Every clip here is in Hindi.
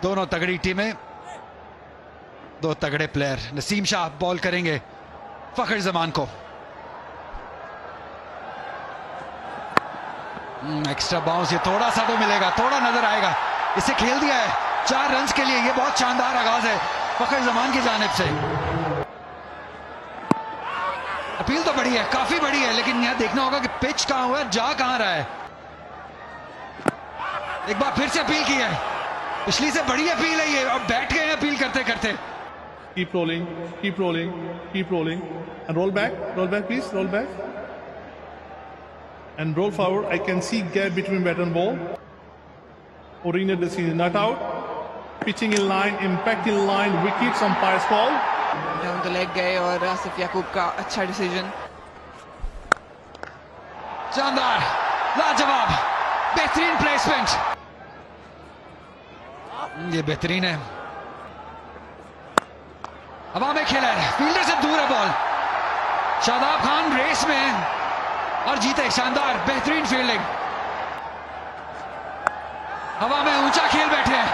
दोनों तगड़ी टीमें, दो तगड़े प्लेयर। नसीम शाह बॉल करेंगे फखर जमान को। एक्स्ट्रा बाउंस, ये थोड़ा सा तो मिलेगा, थोड़ा नजर आएगा। इसे खेल दिया है 4 रन के लिए। ये बहुत शानदार आगाज है फखर जमान की जानिब से। अपील तो बड़ी है, काफी बड़ी है, लेकिन यहां देखना होगा कि पिच कहां हुआ है, जा कहां रहा है। एक बार फिर से अपील की है, पिछली से बड़ी अपील है ये, और बैठ गए अपील करते करते। Keep rolling, keep rolling, keep rolling. And roll back please, roll back. And roll forward. I can see gap between bat and ball. Orina decision not out. Pitching in line, impact in line, wickets, umpire's call. Down the leg गए और आसिफ याकूब का अच्छा डिसीजन। शानदार, लाजवाब, बेहतरीन प्लेसमेंट। ये बेहतरीन है, हवा में खेला है, फील्डर से दूर है बॉल। शादाब खान रेस में और जीते। शानदार, बेहतरीन फील्डिंग। हवा में ऊंचा खेल बैठे हैं,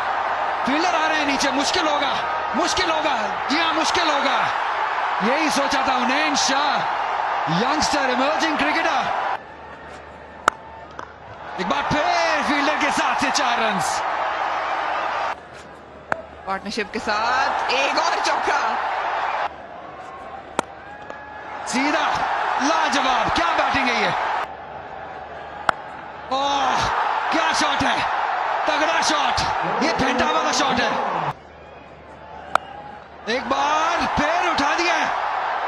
फील्डर आ रहे हैं नीचे। मुश्किल होगा, मुश्किल होगा, जी हाँ मुश्किल होगा। यही सोचा था उनैन शाह, यंगस्टर इमर्जिंग क्रिकेटर। एक बार फिर फील्डर के साथ से 4 रन। पार्टनरशिप के साथ एक और चौका, सीधा, लाजवाब, क्या बैटिंग है ये। ओह क्या शॉट है, तगड़ा शॉट, ये फेंटा वाला शॉट है। एक बार फिर उठा दिया है,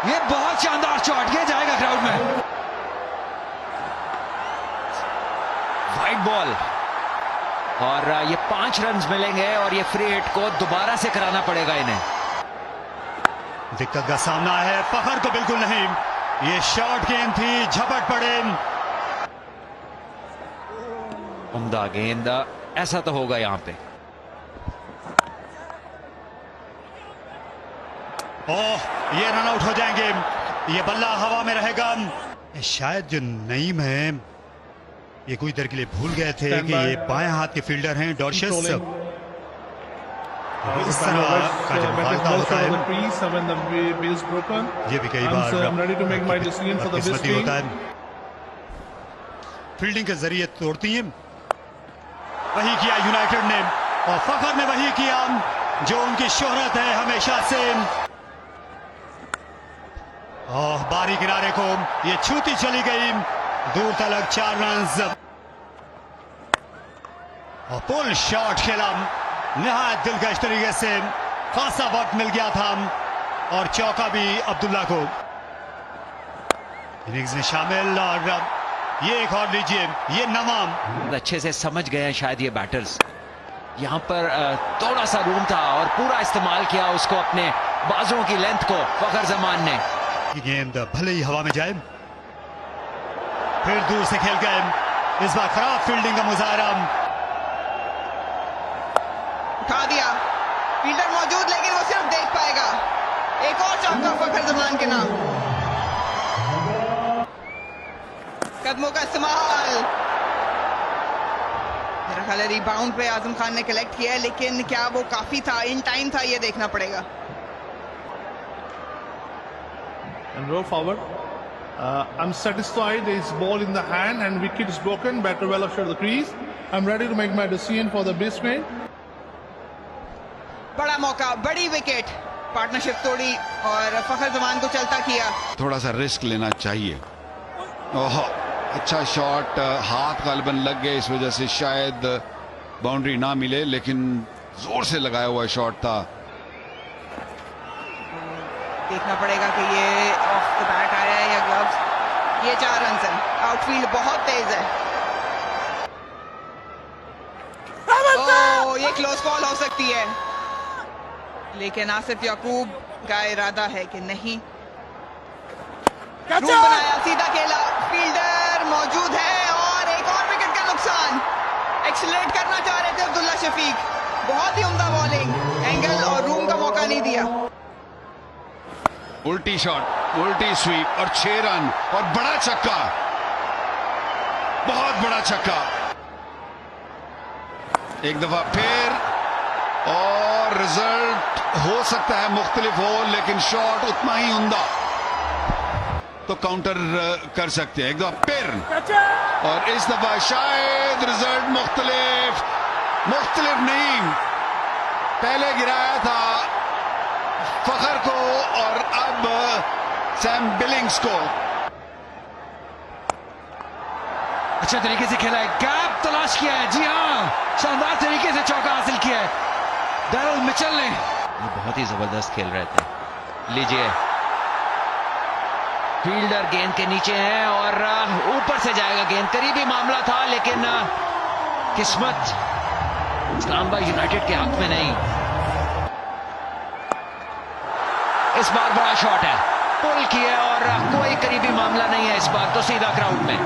ये बहुत शानदार शॉट, ये जाएगा क्राउड में। वाइड बॉल, और ये 5 रन मिलेंगे और ये फ्री हिट को दोबारा से कराना पड़ेगा इन्हें। दिक्कत का सामना है, फखर को बिल्कुल नहीं। ये शॉर्ट गेंद थी, झपट पड़े। उम्दा गेंद, ऐसा तो होगा यहां पे। ओह, ये रन आउट हो जाएंगे। ये बल्ला हवा में रहेगा। शायद जो नईम है, ये कोई देर के लिए भूल गए थे कि ये बाएं हाथ के फील्डर हैं डॉर्शियस। इस तरह का जो मुकाबला होता है, ये भी कई बार किस्मती होता है। फील्डिंग के जरिए तोड़ती हैं। वही किया यूनाइटेड ने, और फखर ने वही किया जो उनकी शोहरत है हमेशा से। ओह, बारी किनारे को ये छूती चली गई, दूर तलक 4 रन। और पुल शॉट खेला निहायत दिलकश तरीके से, खासा वक्त मिल गया था, और चौका भी अब्दुल्ला को इनिंग्स में शामिल। और ये एक और लीजिए, ये नवाम अच्छे से समझ गए हैं शायद ये बैटर्स। यहां पर थोड़ा सा रूम था और पूरा इस्तेमाल किया उसको, अपने बाजुओं की लेंथ को फखर जमान ने। गेंद भले ही हवा में जाए, फिर दूर से खेल गए। इस बार खराब फील्डिंग का मुजाहरा। उठा दिया, फील्डर मौजूद, लेकिन वो सिर्फ देख पाएगा। एक और चौका फखर जमान के नाम। कदमों का इस्तेमाल, मेरा ख्याल है रिबाउंड पे आजम खान ने कलेक्ट किया है, लेकिन क्या वो काफी था, इन टाइम था, ये देखना पड़ेगा। And roll forward. I'm satisfied. His ball in the hand and wicket is broken. Batter well offside the crease. I'm ready to make my decision for the batsman. बड़ा मौका, बड़ी विकेट, पार्टनरशिप तोड़ी और फखर जमान को चलता किया। थोड़ा सा रिस्क लेना चाहिए। ओह, अच्छा शॉट, हाथ गालबन लग गए, इस वजह से शायद बाउंड्री ना मिले, लेकिन जोर से लगाया हुआ शॉट था। देखना पड़ेगा कि ये ऑफ द बैट आया है या ग्लव्स। ये 4 रन है, आउटफील्ड बहुत तेज है। ओह, ये क्लोज कॉल हो सकती है, लेकिन आसिफ याकूब का इरादा है कि नहीं। रूम बनाया, सीधा खेला, फील्डर मौजूद है, और एक और विकेट का नुकसान। एक्सीलरेट करना चाह रहे थे अब्दुल्ला शफीक, बहुत ही उम्दा बॉलिंग, एंगल और रूम का मौका नहीं दिया। उल्टी शॉट, उल्टी स्वीप और 6 रन, और बड़ा छक्का, बहुत बड़ा छक्का। एक दफा फिर और रिजल्ट हो सकता है मुख्तलिफ हो, लेकिन शॉट उतना ही उम्दा तो काउंटर कर सकते हैं। एक दफा फिर और इस दफा शायद रिजल्ट मुख्तलिफ नहीं, पहले गिराया था फखर को और अब सैम बिलिंग्स को। अच्छे तरीके से खेला है, गैप तलाश किया है, जी हाँ शानदार तरीके से चौका हासिल किया है डैरल मिचेल ने। ये बहुत ही जबरदस्त खेल रहे थे। लीजिए, फील्डर गेंद के नीचे है और ऊपर से जाएगा गेंद, करीबी मामला था लेकिन किस्मत इस्लामाबाद यूनाइटेड के हक में नहीं। इस बार बड़ा शॉट है, पुल किया और कोई करीबी मामला नहीं है इस बार तो सीधा ग्राउंड में,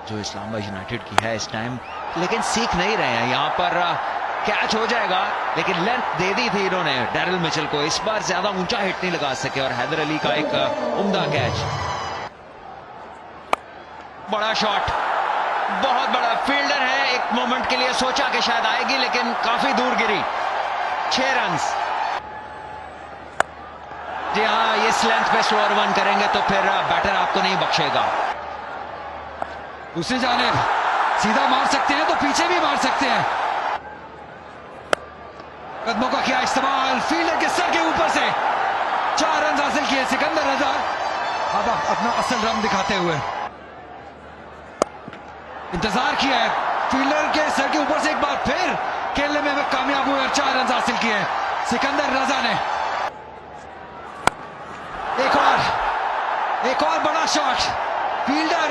जो इस्लामाबाद यूनाइटेड की है इस टाइम, लेकिन सीख नहीं रहे हैं। यहां पर कैच हो जाएगा लेकिन लेंथ दे दी थी इन्होंने डैरल मिचेल को, इस बार ज्यादा ऊंचा हिट नहीं लगा सके और हैदर अली का एक उम्दा कैच। बड़ा शॉट, बहुत बड़ा फील्डर है, एक मोमेंट के लिए सोचा कि शायद आएगी लेकिन काफी दूर गिरी। 6 रन। जी हाँ, ये इस लेंथ पे स्लोअर वन करेंगे तो फिर बैटर आपको नहीं बख्शेगा। दूसरी जानिब सीधा मार सकते हैं तो पीछे भी मार सकते हैं। कदमों का किया इस्तेमाल, फील्डर के सर के ऊपर से 4 रन हासिल किए सिकंदर रजा, अब अपना असल रन दिखाते हुए। इंतजार किया है, फील्डर के सर के ऊपर से एक बार फिर खेलने में कामयाब हुए और 4 रन हासिल किए सिकंदर रजा ने। एक और बड़ा शॉट, फील्डर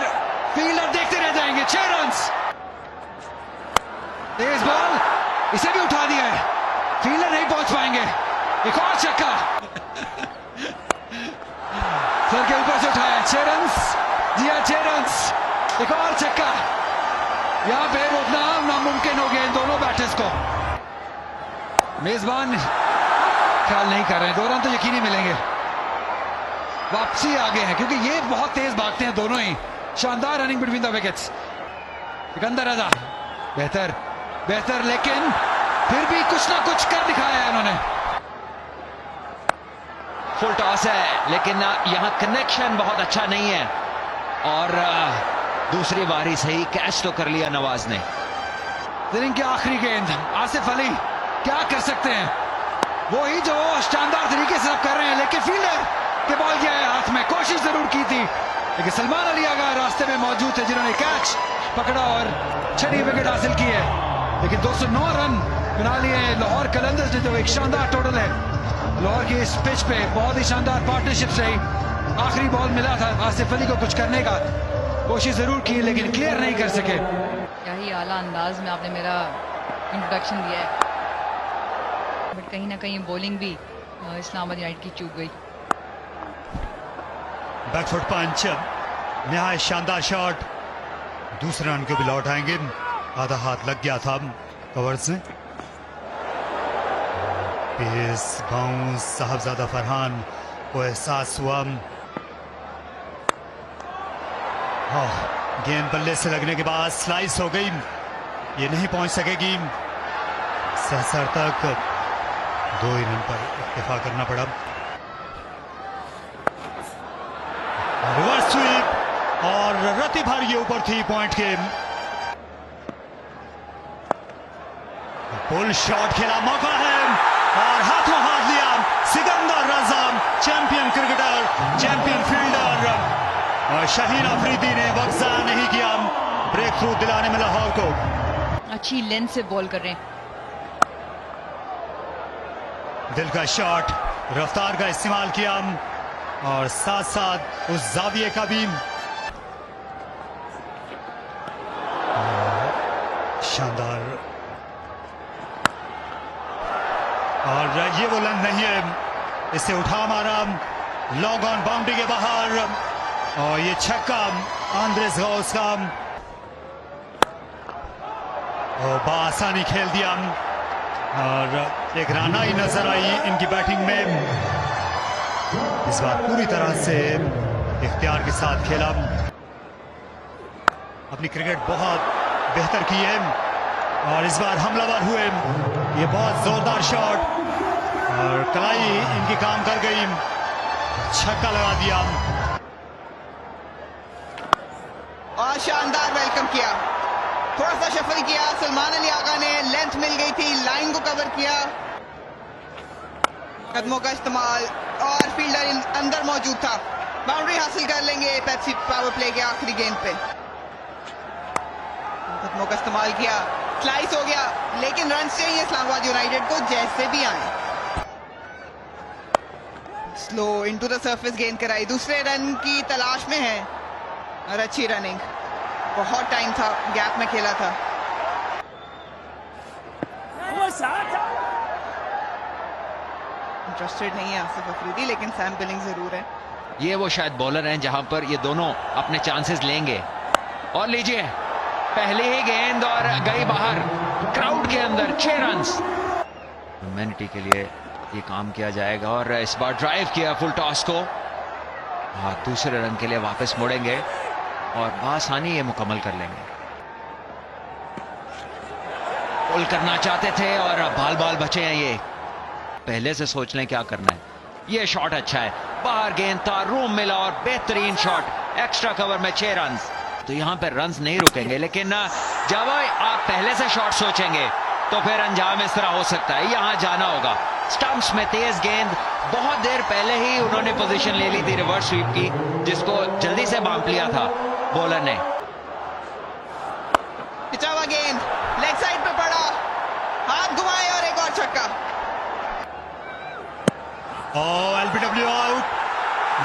देखते रह जाएंगे। 6 रन, तेज बॉल, इसे भी उठा दिया है, फील्डर नहीं पहुंच पाएंगे। एक और छक्का सर के ऊपर से उठाया। 6 रन, जी हाँ 6 रन, एक और छक्का। यहां पे रोकना नामुमकिन हो गया इन दोनों बैटर्स को। मेजबान ख्याल नहीं कर रहे हैं, 2 रन तो यकीनी मिलेंगे। वापसी आगे है क्योंकि ये बहुत तेज भागते हैं दोनों ही। शानदार running between the wickets. Sikandar Raza बेहतर लेकिन फिर भी कुछ ना कुछ कर दिखाया है इन्होंने। फुल टॉस है लेकिन यहां कनेक्शन बहुत अच्छा नहीं है और दूसरी बारी से ही कैच तो कर लिया नवाज ने। इनिंग की आखिरी गेंद, आसिफ अली क्या कर सकते हैं, वही जो शानदार तरीके से अब कर रहे हैं, लेकिन फील्डर के बॉल गया है हाथ में। कोशिश जरूर की थी लेकिन सलमान अली आगा रास्ते में मौजूद थे जिन्होंने कैच पकड़ा और 6 विकेट हासिल की है। लेकिन 209 रन बना लिए लाहौर कलंदर्स ने, जो एक शानदार टोटल है। लाहौर की इस पिच पे बहुत ही शानदार पार्टनरशिप रही। आखिरी बॉल मिला था आसिफ अली को कुछ करने का, कोशिश जरूर की लेकिन क्लियर नहीं कर सके। क्या ही आला अंदाज में आपने मेरा इंट्रोडक्शन दिया है, बट कहीं ना कहीं बॉलिंग भी इस्लामाबाद यूनाइटेड की चूक गई। बैकफुट पंच, नहायत शानदार शॉट, दूसरे रन को भी लौट आएंगे। आधा हाथ लग गया था कवर्स में। पेस बाउंस, साहबजादा फरहान को एहसास हुआ। गेंद बल्ले से लगने के बाद स्लाइस हो गई, ये नहीं पहुंच सकेगी। सहसर तक 2 ही रन पर इत्तेफा करना पड़ा। रिवर्स स्वीप और रति भर ये ऊपर थी पॉइंट के। पुल शॉट खेला, मौका है और हाथों हाथ लिया सिकंदर रजा, चैंपियन क्रिकेटर, चैंपियन फील्डर। और शाहीन अफरीदी ने वक्त ज़ाया नहीं किया ब्रेक थ्रू दिलाने में लाहौर को। अच्छी लेंथ से बॉल कर रहे हैं। दिल का शॉट, रफ्तार का इस्तेमाल किया और साथ साथ उस जाविये का भी। शानदार, और ये वो लन नहीं है, इसे उठा मारा लॉन्ग ऑन बाउंड्री के बाहर और ये छक्का आंद्रेस गौस का और बासानी खेल दिया और एक रानाई नजर आई इनकी बैटिंग में। इस बार पूरी तरह से इख्तियार के साथ खेला, अपनी क्रिकेट बहुत बेहतर की है और इस बार हमलावर हुए। ये बहुत जोरदार शॉट और कलाई इनकी काम कर गई, छक्का लगा दिया और शानदार वेलकम किया, थोड़ा सा शफल किया सलमान अली आगा ने, लेंथ मिल गई थी, लाइन को कवर किया, कदमों का इस्तेमाल और फील्डर अंदर मौजूद था, बाउंड्री हासिल कर लेंगे पेप्सी पावर प्ले के आखिरी गेंद पे। कदमों का इस्तेमाल किया, स्लाइस हो गया, लेकिन रन चाहिए इस्लामाबाद यूनाइटेड को जैसे भी आए। स्लो इनटू द सरफेस गेंद कराई, दूसरे रन की तलाश में है और अच्छी रनिंग, बहुत टाइम था गैप में खेला था। इंटरेस्टेड नहीं है आसिफ अफरीदी, लेकिन सैम बिलिंग जरूर है। ये वो शायद बॉलर हैं जहां पर ये दोनों अपने चांसेस लेंगे। और लीजिए पहली ही गेंद और गई बाहर, क्राउड के अंदर 6 रन। ह्यूमैनिटी के लिए ये काम किया जाएगा और इस बार ड्राइव किया फुल टॉस को, हाँ दूसरे रन के लिए वापस मुड़ेंगे और बआसानी ये मुकम्मल कर लेंगे। पुल करना चाहते थे और बाल बाल बचे हैं, ये पहले से सोच लें क्या करना है। ये शॉट अच्छा है, बाहर गेंद था, रूम मिला और बेहतरीन शॉट, एक्स्ट्रा कवर में 6 रन। तो यहां पर रन्स नहीं रुकेंगे, लेकिन जब आप पहले से शॉट सोचेंगे तो फिर अंजाम इस तरह हो सकता है। यहां जाना होगा स्टंप्स में, तेज गेंद, बहुत देर पहले ही उन्होंने पोजीशन ले ली थी रिवर्स स्वीप की, जिसको जल्दी से बांप लिया था बॉलर ने। पिछावा गेंद लेग साइड पे पड़ा, हाथ घुमाए और एक और छक्का। LBW out.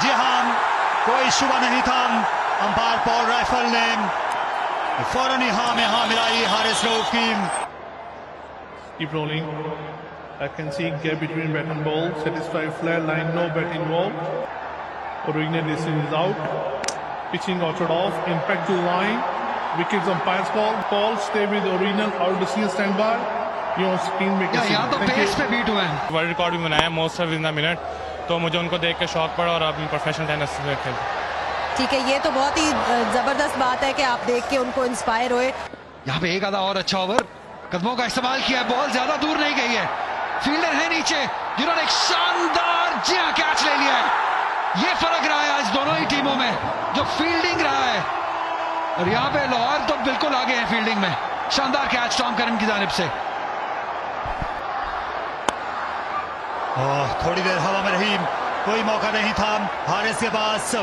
जी हाँ, कोई शुबा नहीं था, अंपायर पॉल राइफल ने फौरन ही हाँ में हाँ मिलाई हारिस रऊफ की। Keep rolling. I can see gap between bat and ball. Satisfied flare line, no bat involved. Original decision is out. Pitching ordered off. Impact to line. Wickets umpire's call. Call stay with original. Out decision standby. You on screen में कैसे? यहाँ तो पेस पे बीट हुए हैं। वर्ल्ड रिकॉर्ड भी बनाया most serve in the minute, तो मुझे उनको देख के शौक पड़ा और अब प्रोफेशनल टेनिस खेल। ठीक है, ये तो बहुत ही जबरदस्त बात है कि आप देख के उनको इंस्पायर हुए। यहाँ पे एक आधा और अच्छा ओवर, कदमों का इस्तेमाल किया, बॉल ज्यादा दूर नहीं गई है, फील्डर है नीचे जिन्होंने एक शानदार जी हां कैच ले लिया है। ये फर्क रहा है आज दोनों ही टीमों में, जो फील्डिंग रहा है। और यहाँ पे लाहौर तो बिल्कुल आगे है फील्डिंग में। शानदार कैच टॉम करन की जानिब से। थोड़ी देर हवा में रही, कोई मौका नहीं था हारिस के पास।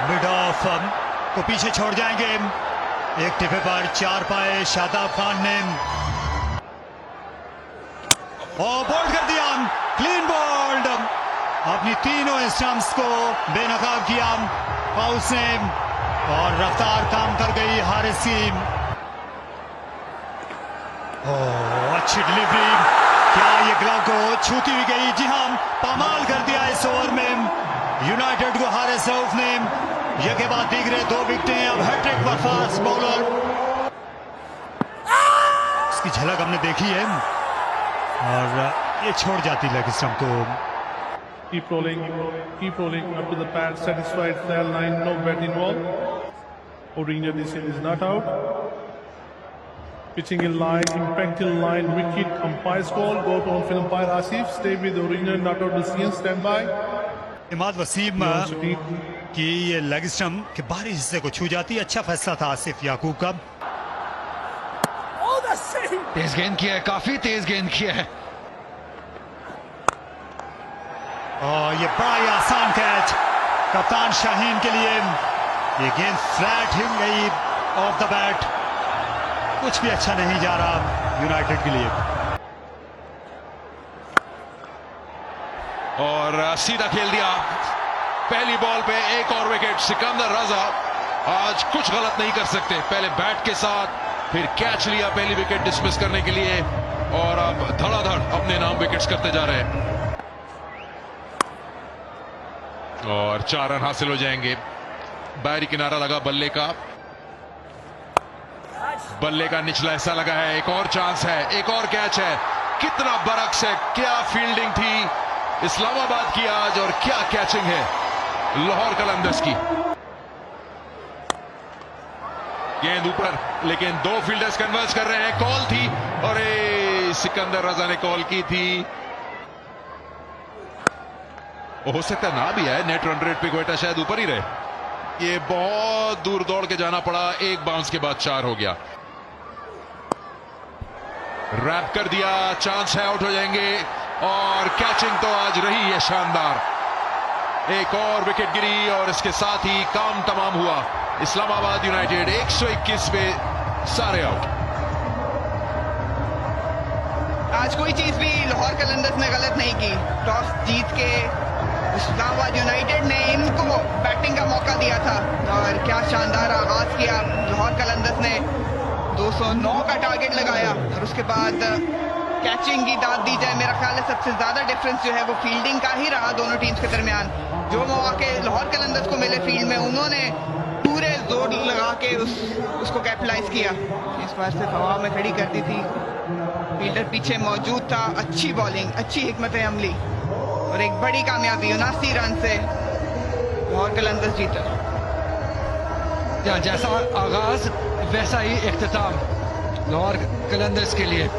मिड ऑफ को पीछे छोड़ जाएंगे, एक टिपे पर 4 पाए शादाब खान ने और बोल्ड कर दिया, क्लीन बोल्ड। अपनी तीनों स्टंप्स को बेनकाब किया पाउस ने और रफ्तार काम कर गई हारिस की। अच्छी डिलीवरी, क्या ये ग्लव को छूती हुई गई? जी हां, पामाल कर दिया इस ओवर में यूनाइटेड को हारिस रऊफ ने। ये के बाद दीगरे 2 विकेटें, अब हैट्रिक पर फास्ट बॉलर। इसकी झलक हमने देखी है और ये छोड़ जाती लेग स्टंप को। Keep rolling up to the pad. Satisfied flare line, no bat involved. Original decision is not out. Pitching in line, impact in line, wicket, umpire's call, go to on field umpire Asif, stay with the original, not out decision, stand by. Imad Wasim की ये लेग स्टंप के बाहरी हिस्से को छू जाती है, अच्छा फैसला था आसिफ याकूब का। तेज गेंद किया है, काफी तेज गेंद किया है। और ये बड़ा ही आसान कैच कप्तान शाहीन के लिए। ये गेंद फ्लैट हिल गई ऑफ द बैट, कुछ भी अच्छा नहीं जा रहा यूनाइटेड के लिए। और सीधा खेल दिया पहली बॉल पे, एक और विकेट। सिकंदर रजा आज कुछ गलत नहीं कर सकते, पहले बैट के साथ फिर कैच लिया पहली विकेट डिसमिस करने के लिए और अब धड़ाधड़ अपने नाम विकेट्स करते जा रहे हैं और 4 रन हासिल हो जाएंगे। बाहरी किनारा लगा बल्ले का निचला हिस्सा लगा है, एक और चांस है, एक और कैच है। कितना बरक्स है, क्या फील्डिंग थी इस्लामाबाद की आज और क्या कैचिंग है लाहौर कलंदर्स की। गेंद ऊपर, लेकिन दो फील्डर्स कन्वर्स कर रहे हैं। कॉल थी और सिकंदर रजा ने कॉल की थी। हो सकता ना भी है, नेट रन रेट पे क्वेटा शायद ऊपर ही रहे। ये बहुत दूर दौड़ के जाना पड़ा, एक बाउंस के बाद 4 हो गया। रैप कर दिया, चांस है, आउट हो जाएंगे। और कैचिंग तो आज रही है शानदार। एक और विकेट गिरी और इसके साथ ही काम तमाम हुआ। इस्लामाबाद यूनाइटेड 121 पे सारे आउट। आज कोई चीज भी लाहौर कलंदर्स ने गलत नहीं की। टॉस जीत के इस्लामाबाद यूनाइटेड ने इनको बैटिंग का मौका दिया था और क्या शानदार आगाज किया। लाहौर कलंदर्स ने 209 का टारगेट लगाया और उसके बाद कैचिंग की दाद दी जाए, मेरा ख्याल है सबसे ज्यादा डिफरेंस जो है वो फील्डिंग का ही रहा दोनों टीम्स के दरमियान। जो मौके लाहौर कलंदर्स को मिले फील्ड में, उन्होंने पूरे जोर लगा के उसको कैपिटलाइज किया। इस बार सिर्फ हवा में खड़ी कर दी थी, फील्डर पीछे मौजूद था। अच्छी बॉलिंग, अच्छी हिकमत अमली और एक बड़ी कामयाबी 79 रन से लाहौर कलंदर्स जीता। जैसा आगाज वैसा ही इख्तिताम लाहौर कलंदर्स के लिए।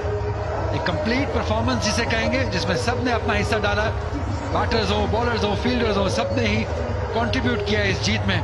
एक कंप्लीट परफॉर्मेंस जिसे कहेंगे, जिसमें सब ने अपना हिस्सा डाला। बैटर्स हो, बॉलर्स हो, फील्डर्स हो, सब ने ही कंट्रीब्यूट किया इस जीत में।